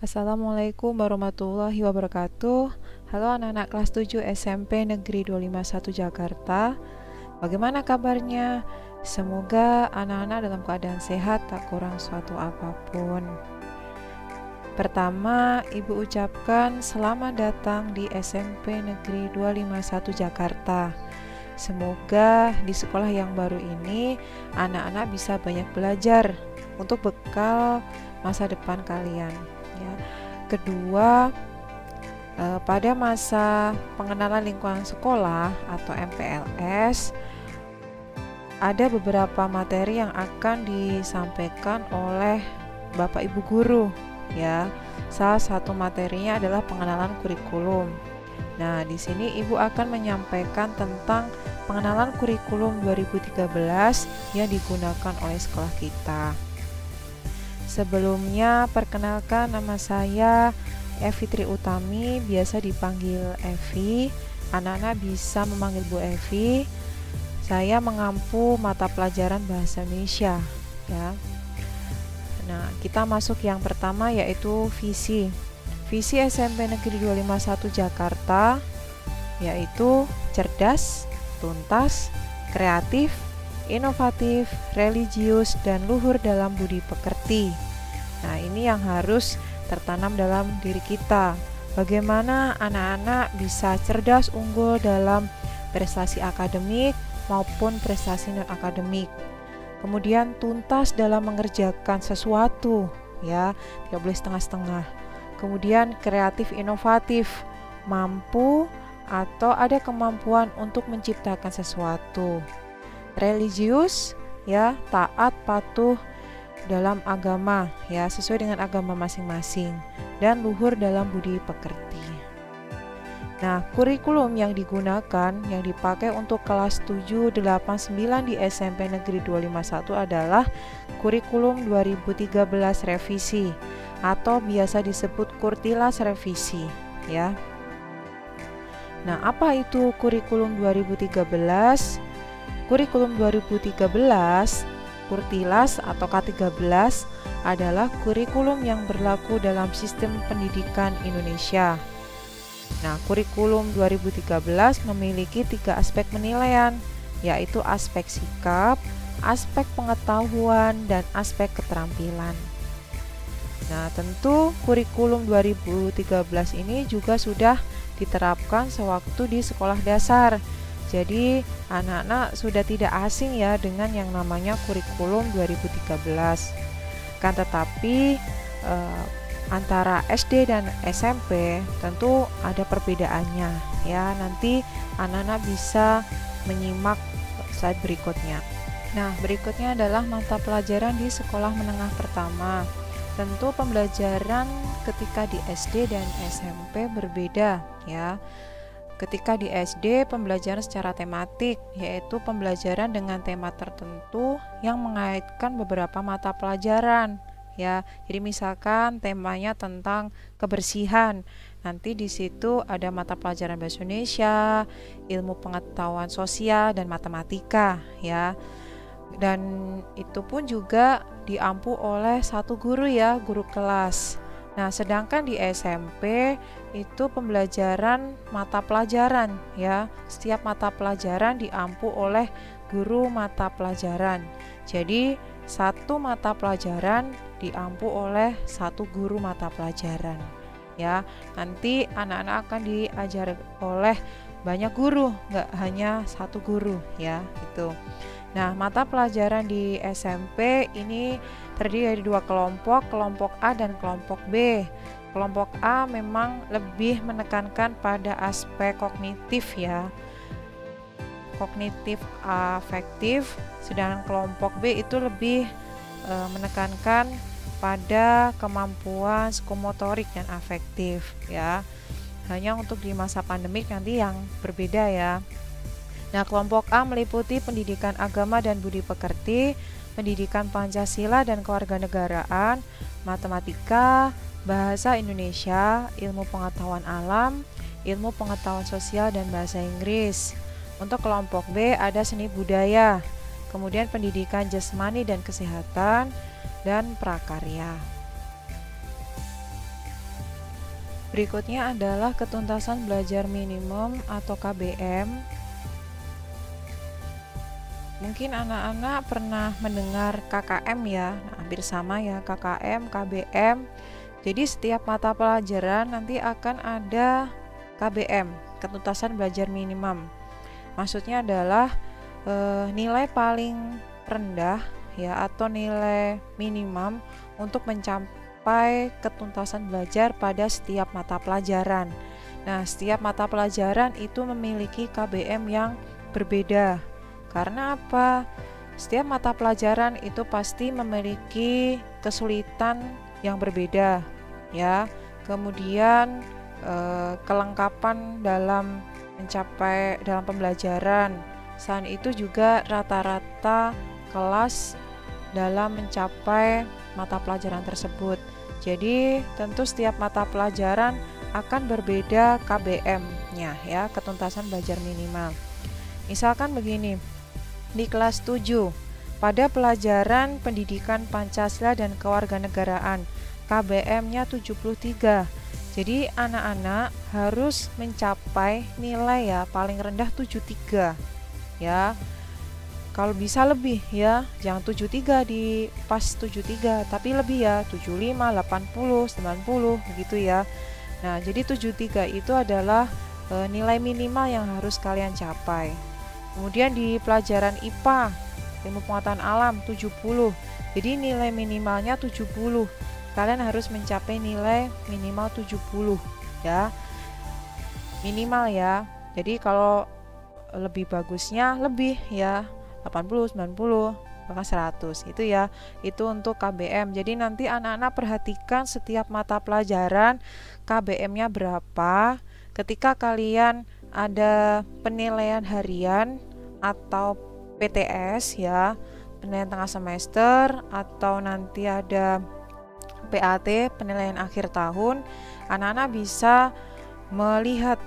Assalamualaikum warahmatullahi wabarakatuh. Halo anak-anak kelas 7 SMP Negeri 251 Jakarta. Bagaimana kabarnya? Semoga anak-anak dalam keadaan sehat, tak kurang suatu apapun. Pertama, Ibu ucapkan selamat datang di SMP Negeri 251 Jakarta. Semoga di sekolah yang baru ini anak-anak bisa banyak belajar untuk bekal masa depan kalian. Ya. Kedua, pada masa pengenalan lingkungan sekolah atau MPLS, ada beberapa materi yang akan disampaikan oleh Bapak Ibu guru, ya. Salah satu materinya adalah pengenalan kurikulum. Nah, di sini Ibu akan menyampaikan tentang pengenalan kurikulum 2013 yang digunakan oleh sekolah kita. Sebelumnya, perkenalkan, nama saya Evi Tri Utami, biasa dipanggil Evi. Anak-anak bisa memanggil Bu Evi. Saya mengampu mata pelajaran bahasa Indonesia, ya. Nah, kita masuk yang pertama, yaitu visi. Visi SMP Negeri 251 Jakarta yaitu cerdas, tuntas, kreatif, inovatif, religius, dan luhur dalam budi pekerti. Nah, ini yang harus tertanam dalam diri kita. Bagaimana anak-anak bisa cerdas unggul dalam prestasi akademik maupun prestasi non-akademik. Kemudian tuntas dalam mengerjakan sesuatu, ya, tidak boleh setengah-setengah. Kemudian kreatif inovatif, mampu atau ada kemampuan untuk menciptakan sesuatu. Religius, ya, taat patuh dalam agama, ya, sesuai dengan agama masing-masing, dan luhur dalam budi pekerti. Nah, kurikulum yang digunakan, yang dipakai untuk kelas 7, 8, 9 di SMP Negeri 251 adalah kurikulum 2013 revisi atau biasa disebut Kurtilas revisi, ya. Nah, apa itu kurikulum 2013? Kurikulum 2013, Kurtilas atau K13 adalah kurikulum yang berlaku dalam sistem pendidikan Indonesia. Nah, kurikulum 2013 memiliki 3 aspek penilaian, yaitu aspek sikap, aspek pengetahuan, dan aspek keterampilan. Nah, tentu kurikulum 2013 ini juga sudah diterapkan sewaktu di sekolah dasar. Jadi, anak-anak sudah tidak asing ya dengan yang namanya kurikulum 2013. Kan tetapi antara SD dan SMP tentu ada perbedaannya, ya. Nanti anak-anak bisa menyimak slide berikutnya. Nah, berikutnya adalah mata pelajaran di sekolah menengah pertama. Tentu pembelajaran ketika di SD dan SMP berbeda, ya. Ketika di SD, pembelajaran secara tematik, yaitu pembelajaran dengan tema tertentu yang mengaitkan beberapa mata pelajaran, ya. Jadi misalkan temanya tentang kebersihan, nanti di situ ada mata pelajaran bahasa Indonesia, ilmu pengetahuan sosial, dan matematika, ya. Dan itu pun juga diampu oleh satu guru, ya, guru kelas. Nah, sedangkan di SMP itu pembelajaran mata pelajaran, ya. Setiap mata pelajaran diampu oleh guru mata pelajaran. Jadi, satu mata pelajaran diampu oleh satu guru mata pelajaran, ya. Nanti anak-anak akan diajar oleh banyak guru, nggak hanya satu guru, ya, gitu. Nah, mata pelajaran di SMP ini terdiri dari 2 kelompok, kelompok A dan kelompok B. Kelompok A memang lebih menekankan pada aspek kognitif, ya, kognitif afektif, sedangkan kelompok B itu lebih menekankan pada kemampuan psikomotorik dan afektif, ya. Hanya untuk di masa pandemik nanti yang berbeda, ya. Nah, kelompok A meliputi pendidikan agama dan budi pekerti, pendidikan Pancasila dan kewarganegaraan, matematika, bahasa Indonesia, ilmu pengetahuan alam, ilmu pengetahuan sosial, dan bahasa Inggris. Untuk kelompok B ada seni budaya, kemudian pendidikan jasmani dan kesehatan, dan prakarya. Berikutnya adalah ketuntasan belajar minimum atau KBM. Mungkin anak-anak pernah mendengar KKM ya. Nah, hampir sama ya, KKM, KBM. Jadi setiap mata pelajaran nanti akan ada KBM, ketuntasan belajar minimum. Maksudnya adalah nilai paling rendah ya, atau nilai minimum untuk mencapai ketuntasan belajar pada setiap mata pelajaran. Nah, setiap mata pelajaran itu memiliki KBM yang berbeda. Karena apa? Setiap mata pelajaran itu pasti memiliki kesulitan yang berbeda ya. Kemudian kelengkapan dalam pembelajaran. Selain itu juga rata-rata kelas dalam mencapai mata pelajaran tersebut. Jadi tentu setiap mata pelajaran akan berbeda KBM-nya ya, ketuntasan belajar minimal. Misalkan begini, di kelas 7 pada pelajaran pendidikan Pancasila dan kewarganegaraan, KBM-nya 73. Jadi anak-anak harus mencapai nilai ya paling rendah 73 ya. Kalau bisa lebih ya, jangan 73 di pas 73, tapi lebih ya, 75, 80, 90 begitu ya. Nah, jadi 73 itu adalah nilai minimal yang harus kalian capai. Kemudian di pelajaran IPA, ilmu pengetahuan alam 70. Jadi nilai minimalnya 70. Kalian harus mencapai nilai minimal 70 ya. Minimal ya. Jadi kalau lebih bagusnya lebih ya, 80, 90, bahkan 100 itu ya. Itu untuk KBM. Jadi nanti anak-anak perhatikan setiap mata pelajaran KBM-nya berapa. Ketika kalian ada penilaian harian atau PTS ya, penilaian tengah semester, atau nanti ada PAT, penilaian akhir tahun, anak-anak bisa melihat,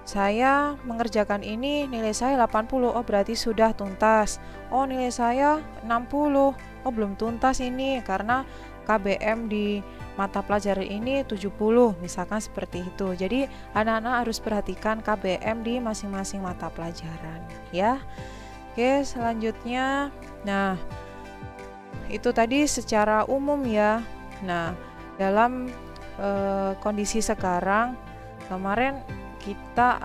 saya mengerjakan ini nilai saya 80, oh berarti sudah tuntas. Oh nilai saya 60, oh belum tuntas ini karena KBM di mata pelajaran ini 70, misalkan seperti itu. Jadi anak-anak harus perhatikan KBM di masing-masing mata pelajaran ya. Oke, selanjutnya, nah itu tadi secara umum ya. Nah, dalam kondisi sekarang, kemarin kita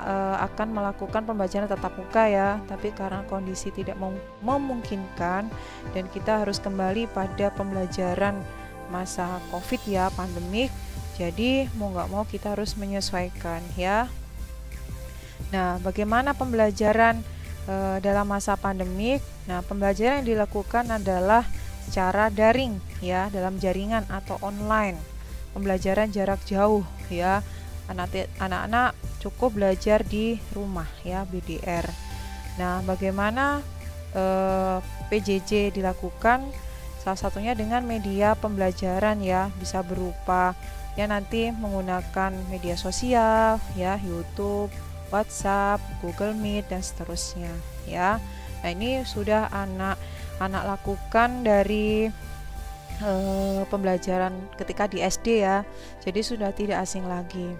akan melakukan pembelajaran tatap muka ya, tapi karena kondisi tidak memungkinkan dan kita harus kembali pada pembelajaran masa COVID ya, pandemik. Jadi mau nggak mau kita harus menyesuaikan ya. Nah, bagaimana pembelajaran dalam masa pandemik? Nah, pembelajaran yang dilakukan adalah secara daring ya, dalam jaringan atau online, pembelajaran jarak jauh ya. Anak-anak cukup belajar di rumah ya, BDR. Nah, bagaimana PJJ dilakukan? Salah satunya dengan media pembelajaran ya, bisa berupa ya nanti menggunakan media sosial ya, YouTube, WhatsApp, Google Meet dan seterusnya ya. Nah, ini sudah anak lakukan dari pembelajaran ketika di SD ya, jadi sudah tidak asing lagi.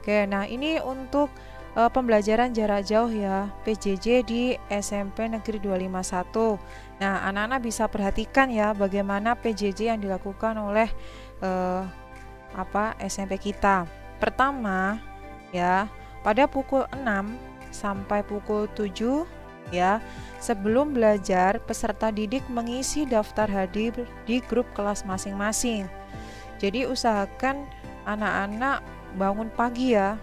Oke, nah ini untuk pembelajaran jarak jauh ya, PJJ di SMP Negeri 251. Nah, anak-anak bisa perhatikan ya bagaimana PJJ yang dilakukan oleh SMP kita. Pertama ya, pada pukul 6 sampai pukul 7 ya, sebelum belajar peserta didik mengisi daftar hadir di grup kelas masing-masing. Jadi usahakan anak-anak bangun pagi ya.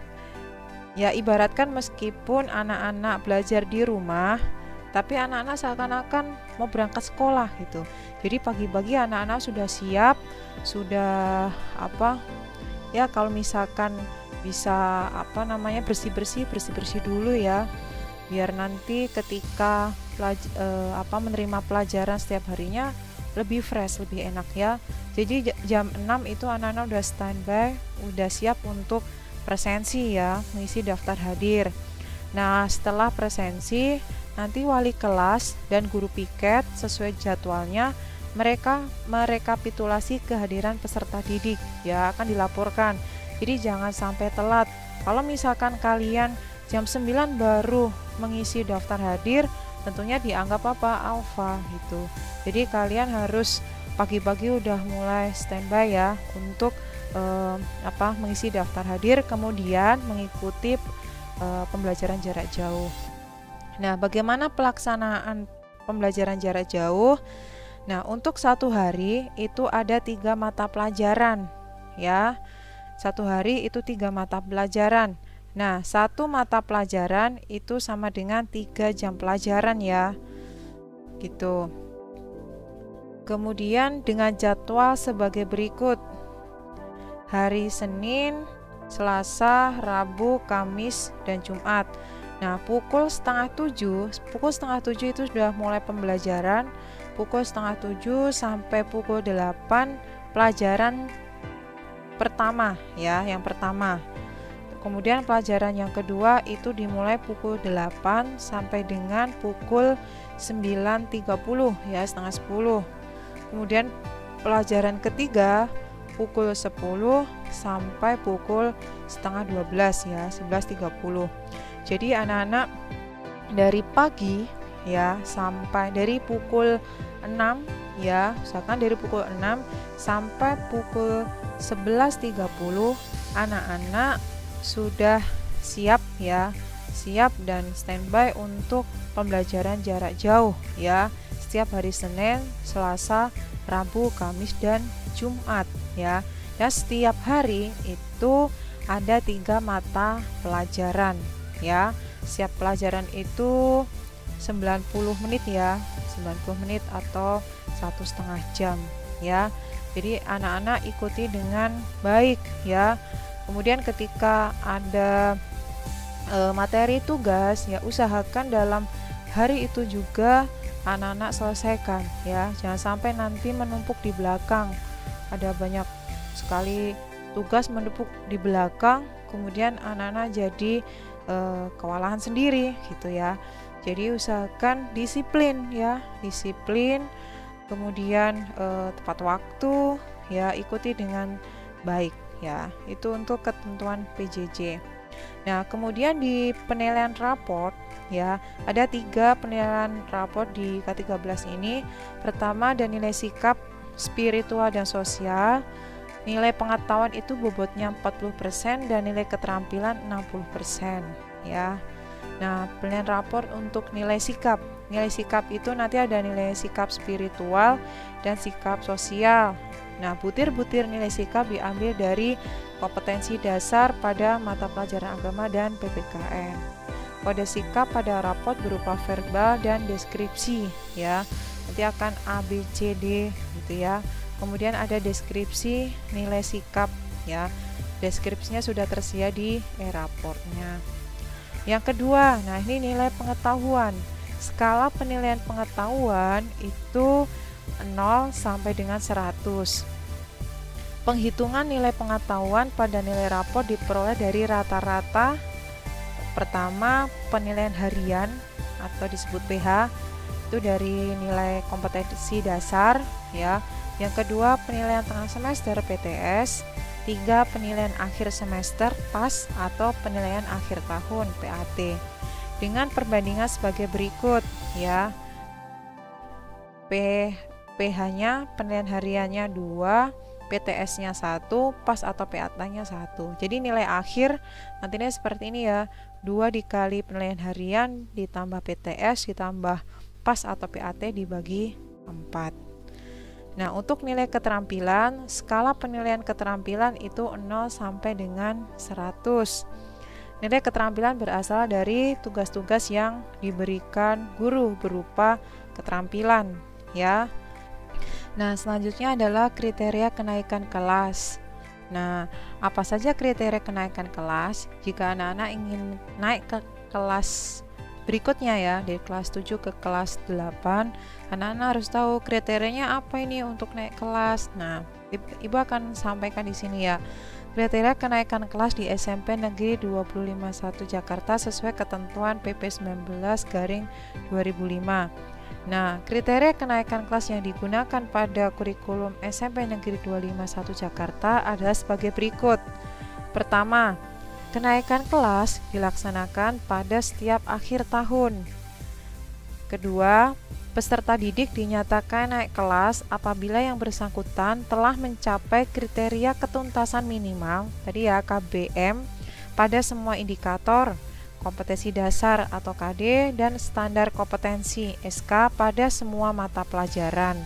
Ya, ibaratkan meskipun anak-anak belajar di rumah, tapi anak-anak seakan-akan mau berangkat sekolah gitu. Jadi pagi-pagi anak-anak sudah siap, sudah ya, kalau misalkan bisa bersih-bersih dulu ya, biar nanti ketika menerima pelajaran setiap harinya lebih fresh, lebih enak ya. Jadi jam 6 itu anak-anak udah standby, udah siap untuk presensi ya, mengisi daftar hadir. Nah, setelah presensi nanti wali kelas dan guru piket sesuai jadwalnya mereka merekapitulasi kehadiran peserta didik ya, akan dilaporkan. Jadi jangan sampai telat. Kalau misalkan kalian jam 9 baru mengisi daftar hadir, tentunya dianggap apa? Alfa gitu. Jadi kalian harus pagi-pagi udah mulai standby ya untuk mengisi daftar hadir, kemudian mengikuti pembelajaran jarak jauh. Nah, bagaimana pelaksanaan pembelajaran jarak jauh? Nah, untuk satu hari itu ada 3 mata pelajaran ya. Satu hari itu 3 mata pelajaran. Nah, satu mata pelajaran itu sama dengan 3 jam pelajaran ya. Gitu. Kemudian dengan jadwal sebagai berikut. Hari Senin, Selasa, Rabu, Kamis, dan Jumat. Nah, pukul setengah 7 itu sudah mulai pembelajaran. Pukul setengah 7 sampai pukul 8 pelajaran pertama ya, yang pertama. Kemudian pelajaran yang kedua itu dimulai pukul 8 sampai dengan pukul 9.30 ya, setengah 10. Kemudian pelajaran ketiga pukul 10 sampai pukul setengah 12 ya, 11.30. Jadi anak-anak dari pagi ya sampai dari pukul 6 ya, misalkan dari pukul 6 sampai pukul 11.30 anak-anak sudah siap ya, siap dan standby untuk pembelajaran jarak jauh ya, setiap hari Senin, Selasa, Rabu, Kamis, dan Jumat ya. Dan setiap hari itu ada 3 mata pelajaran ya. Setiap pelajaran itu 90 menit ya, 90 menit atau 1,5 jam ya. Jadi anak-anak ikuti dengan baik ya. Kemudian ketika ada materi tugas ya, usahakan dalam hari itu juga anak-anak selesaikan ya. Jangan sampai nanti menumpuk di belakang. Ada banyak sekali tugas menumpuk di belakang, kemudian anak-anak jadi kewalahan sendiri gitu ya. Jadi usahakan disiplin ya, disiplin, kemudian tepat waktu ya, ikuti dengan baik ya. Itu untuk ketentuan PJJ. Nah, kemudian di penilaian raport ya, ada 3 penilaian raport di K13 ini. Pertama ada nilai sikap, spiritual dan sosial. Nilai pengetahuan itu bobotnya 40% dan nilai keterampilan 60% ya. Nah, penilaian raport untuk nilai sikap. Nilai sikap itu nanti ada nilai sikap spiritual dan sikap sosial. Nah, butir-butir nilai sikap diambil dari kompetensi dasar pada mata pelajaran agama dan PPKN. Kode sikap pada raport berupa verbal dan deskripsi ya. Nanti akan A, B, C, D gitu ya. Kemudian ada deskripsi nilai sikap ya. Deskripsinya sudah tersedia di e-raportnya. Yang kedua, nah ini nilai pengetahuan. Skala penilaian pengetahuan itu 0 sampai dengan 100. Penghitungan nilai pengetahuan pada nilai raport diperoleh dari rata-rata. Pertama, penilaian harian atau disebut PH, itu dari nilai kompetensi dasar ya. Yang kedua, penilaian tengah semester PTS. 3, penilaian akhir semester PAS atau penilaian akhir tahun PAT. Dengan perbandingan sebagai berikut ya. PH-nya penilaian hariannya 2, PTS-nya 1, PAS atau PAT-nya 1. Jadi nilai akhir nantinya seperti ini ya. 2 dikali penilaian harian ditambah PTS ditambah PAS atau PAT dibagi 4. Nah, untuk nilai keterampilan, skala penilaian keterampilan itu 0 sampai dengan 100. Nilai keterampilan berasal dari tugas-tugas yang diberikan guru berupa keterampilan ya. Nah, selanjutnya adalah kriteria kenaikan kelas. Nah, apa saja kriteria kenaikan kelas? Jika anak-anak ingin naik ke kelas berikutnya ya, dari kelas 7 ke kelas 8, anak-anak harus tahu kriterianya apa ini untuk naik kelas. Nah, Ibu akan sampaikan di sini ya. Kriteria kenaikan kelas di SMP Negeri 251 Jakarta sesuai ketentuan PP 19/2005. Nah, kriteria kenaikan kelas yang digunakan pada kurikulum SMP Negeri 251 Jakarta adalah sebagai berikut. Pertama, kenaikan kelas dilaksanakan pada setiap akhir tahun. Kedua, peserta didik dinyatakan naik kelas apabila yang bersangkutan telah mencapai kriteria ketuntasan minimal, tadi ya KBM, pada semua indikator, kompetensi dasar atau KD, dan standar kompetensi SK pada semua mata pelajaran.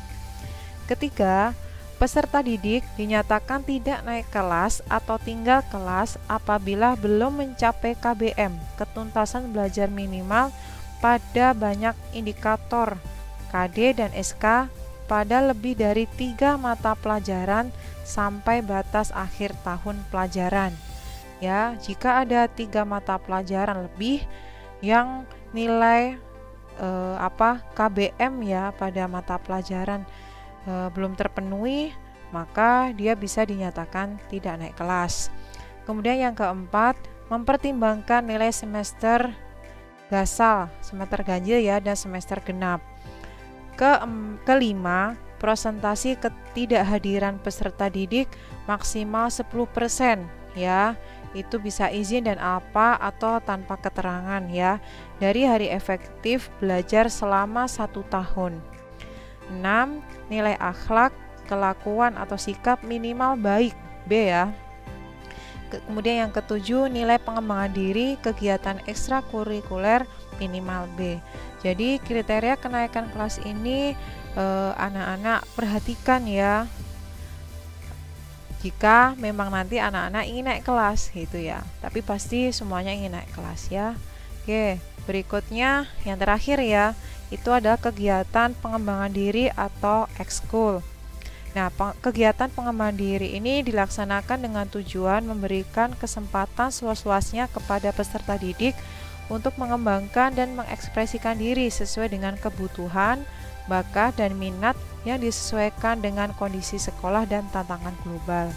Ketiga, peserta didik dinyatakan tidak naik kelas atau tinggal kelas apabila belum mencapai KBM, ketuntasan belajar minimal, pada banyak indikator KD dan SK pada lebih dari 3 mata pelajaran sampai batas akhir tahun pelajaran. Ya, jika ada 3 mata pelajaran lebih yang nilai KBM ya pada mata pelajaran belum terpenuhi, maka dia bisa dinyatakan tidak naik kelas. Kemudian yang keempat, mempertimbangkan nilai semester gasal, semester ganjil ya, dan semester genap. Kelima, presentasi ketidakhadiran peserta didik maksimal 10% ya. Itu bisa izin dan apa atau tanpa keterangan ya, dari hari efektif belajar selama 1 tahun. 6. Nilai akhlak, kelakuan atau sikap minimal baik, B ya. Kemudian yang ketujuh, nilai pengembangan diri, kegiatan ekstrakurikuler minimal B. Jadi kriteria kenaikan kelas ini anak-anak perhatikan ya, jika memang nanti anak-anak ingin naik kelas gitu ya. Tapi pasti semuanya ingin naik kelas ya. Oke, berikutnya yang terakhir ya, itu adalah kegiatan pengembangan diri atau ekskul. Nah, kegiatan pengembangan diri ini dilaksanakan dengan tujuan memberikan kesempatan seluas-luasnya kepada peserta didik untuk mengembangkan dan mengekspresikan diri sesuai dengan kebutuhan, bakat, dan minat yang disesuaikan dengan kondisi sekolah dan tantangan global.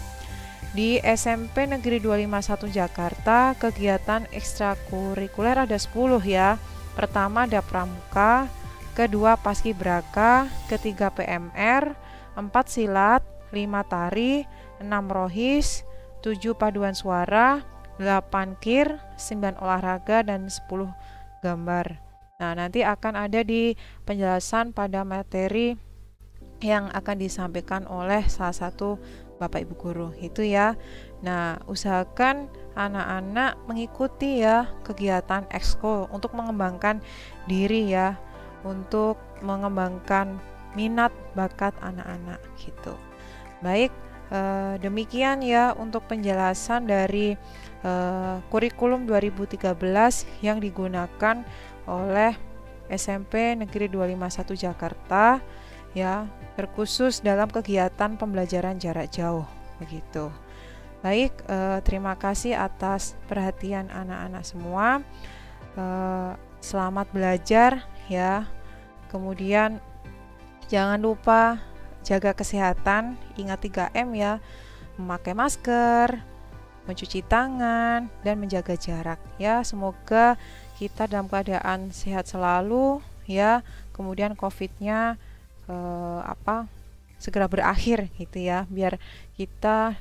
Di SMP Negeri 251 Jakarta, kegiatan ekstrakurikuler ada 10 ya. Pertama ada pramuka, kedua paskibraka, ketiga PMR, 4 silat, 5 tari, 6 rohis, 7 paduan suara, 8 kir, 9 olahraga, dan 10 gambar. Nah, nanti akan ada di penjelasan pada materi yang akan disampaikan oleh salah satu Bapak Ibu guru itu ya. Nah, usahakan anak-anak mengikuti ya kegiatan ekskul untuk mengembangkan diri ya, untuk mengembangkan minat bakat anak-anak gitu. Baik, demikian ya untuk penjelasan dari kurikulum 2013 yang digunakan oleh SMP Negeri 251 Jakarta ya, terkhusus dalam kegiatan pembelajaran jarak jauh begitu. Baik, terima kasih atas perhatian anak-anak semua. Selamat belajar ya. Kemudian jangan lupa jaga kesehatan, ingat 3M ya, memakai masker, mencuci tangan, dan menjaga jarak ya. Semoga kita dalam keadaan sehat selalu ya, kemudian COVID-nya segera berakhir gitu ya, biar kita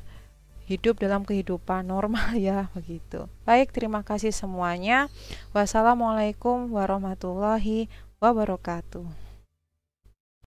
hidup dalam kehidupan normal ya begitu. Baik, terima kasih semuanya. Wassalamualaikum warahmatullahi wabarakatuh.